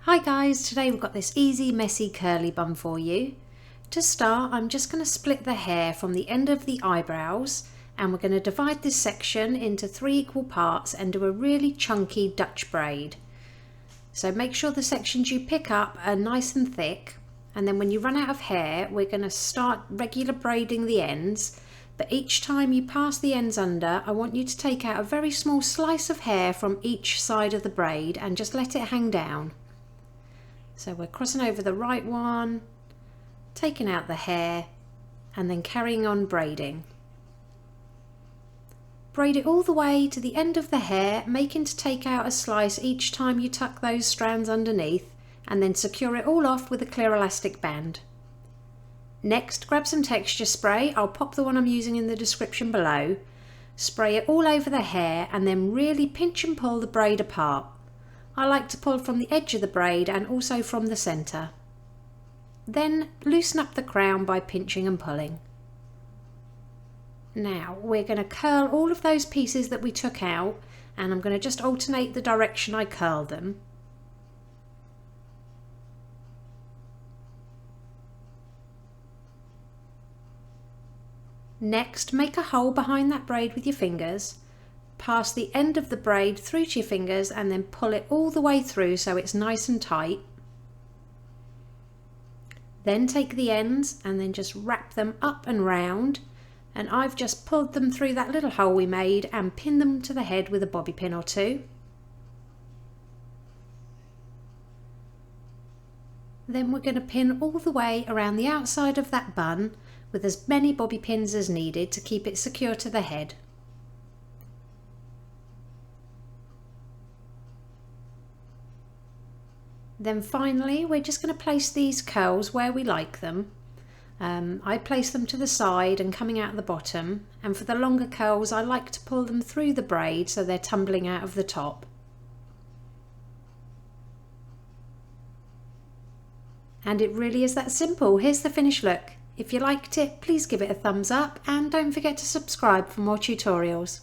Hi guys, today we've got this easy, messy, curly bun for you. To start, I'm just going to split the hair from the end of the eyebrows and we're going to divide this section into 3 equal parts and do a really chunky Dutch braid. So make sure the sections you pick up are nice and thick, and then when you run out of hair, we're going to start regular braiding the ends. But each time you pass the ends under, I want you to take out a very small slice of hair from each side of the braid and just let it hang down. So we're crossing over the right one, taking out the hair, and then carrying on braiding. Braid it all the way to the end of the hair, making to take out a slice each time you tuck those strands underneath, and then secure it all off with a clear elastic band. Next, grab some texture spray. I'll pop the one I'm using in the description below. Spray it all over the hair and then really pinch and pull the braid apart. I like to pull from the edge of the braid and also from the centre. Then loosen up the crown by pinching and pulling. Now we're going to curl all of those pieces that we took out, and I'm going to just alternate the direction I curl them. Next, make a hole behind that braid with your fingers. Pass the end of the braid through to your fingers and then pull it all the way through so it's nice and tight. Then take the ends and then just wrap them up and round, and I've just pulled them through that little hole we made and pinned them to the head with a bobby pin or two. Then we're going to pin all the way around the outside of that bun with as many bobby pins as needed to keep it secure to the head. Then finally we're just going to place these curls where we like them. I place them to the side and coming out the bottom, and for the longer curls I like to pull them through the braid so they're tumbling out of the top. And it really is that simple. Here's the finished look. If you liked it, please give it a thumbs up and don't forget to subscribe for more tutorials.